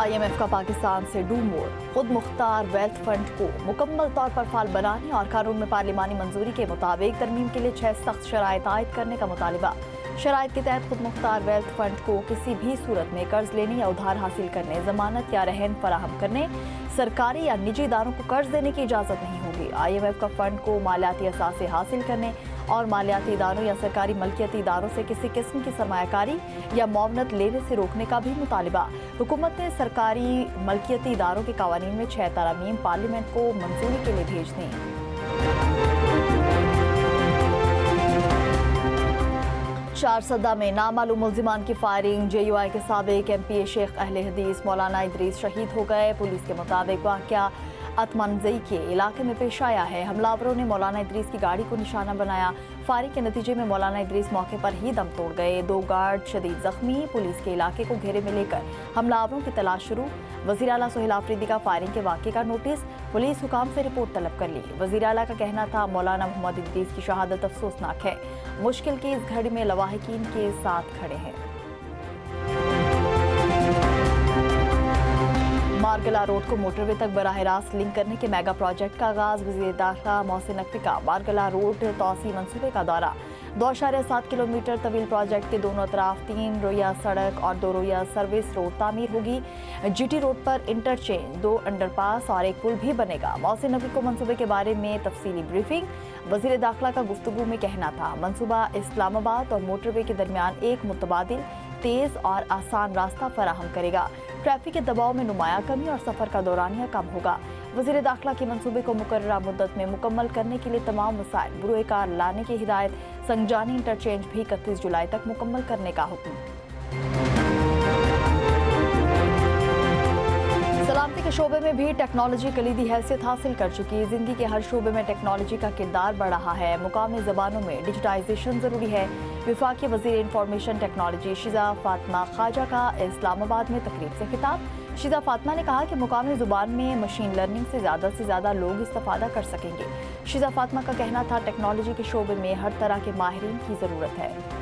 IMF का पाकिस्तान से do more, खुद मुख्तार वेल्थ फंड को मुकम्मल तौर पर फाल बनाने और कानून में पार्लिमानी मंजूरी के मुताबिक तरमीम के लिए 6 सख्त शराइत आयद करने का मुतालिबा। शराइत के तहत खुद मुख्तार वेल्थ फंड को किसी भी सूरत में कर्ज लेने या उधार हासिल करने, जमानत या रहन फराहम करने, सरकारी या निजी इदारों को कर्ज देने की इजाज़त नहीं होगी। IMF का फंड को मालियाती असासे हासिल करने और मालियाती इदारों या सरकारी मलकियती इदारों से किसी किस्म की सरमायाकारी या मुआवनत लेने से रोकने का भी मुतालिबा। हुकूमत ने सरकारी मलकियती इदारों के कानून में 6 तरमीम पार्लियामेंट को मंजूरी के लिए भेज दी। चारसदा में नामालूम मुल्जिमान की फायरिंग, JUI के साबिक MPA शेख अहले हदीस मौलाना इदरीस शहीद हो गए। पुलिस के मुताबिक वाक़या अतमनज़ई के इलाके में पेश आया है। हमलावरों ने मौलाना इदरीस की गाड़ी को निशाना बनाया। फायरिंग के नतीजे में मौलाना इदरीस मौके पर ही दम तोड़ गए। 2 गार्ड शदीद जख्मी। पुलिस के इलाके को घेरे में लेकर हमलावरों की तलाश शुरू। वज़ीर आला सोहेल आफरीदी का फायरिंग के वाक़े का नोटिस, पुलिस हुकाम से रिपोर्ट तलब कर ली। वज़ीर आला का कहना था मौलाना मोहम्मद इदरीस की शहादत अफसोसनाक है, मुश्किल की इस घड़ी में लवाहिकीन के साथ खड़े हैं। मारगला रोड को मोटरवे तक बराह रास्त लिंक करने के मेगा प्रोजेक्ट का आगाज। वज़ीर दाखिला मोहसिन नकवी का मारगला रोड तोसी मंसूबे का दौरा। 2.7 किलोमीटर तवील प्रोजेक्ट के दोनों तरफ 3 रोया सड़क और 2 रोया सर्विस रोड तामीर होगी। GT रोड पर इंटरचेंज, 2 अंडरपास और 1 पुल भी बनेगा। मोहसिन नकवी को मंसूबे के बारे में तफसीली ब्रीफिंग। वज़ीर दाखिला का गुफ्तगू में कहना था मंसूबा इस्लामाबाद और मोटरवे के दरमियान एक मुतबादिल, तेज़ और आसान रास्ता फराहम करेगा। ट्रैफिक के दबाव में नुमाया कमी और सफ़र का दौरानिया कम होगा। वज़ीर दाखिला के मंसूबे को मुकर्ररा मुद्दत में मुकम्मल करने के लिए तमाम वसाइल बुरुए कार लाने की हिदायत। संगजानी इंटरचेंज भी 31 जुलाई तक मुकम्मल करने का हुक्म। सलामती के शोबे में भी टेक्नोलॉजी कलीदी हैसियत हासिल कर चुकी। जिंदगी के हर शोबे में टेक्नोलॉजी का किरदार बढ़ रहा है। मुकामी ज़बानों में डिजिटाइजेशन ज़रूरी है। वफाकी वज़ीर इंफॉर्मेशन टेक्नोलॉजी शीज़ा फातिमा ख्वाजा का इस्लामाबाद में तकरीब से खिताब। शीज़ा फातिमा ने कहा कि मुकामी ज़ुबान में मशीन लर्निंग से ज़्यादा लोग इस्तेफादा कर सकेंगे। शीज़ा फातिमा का कहना था टेक्नोलॉजी के शोबे में हर तरह के माहिरीन की ज़रूरत है।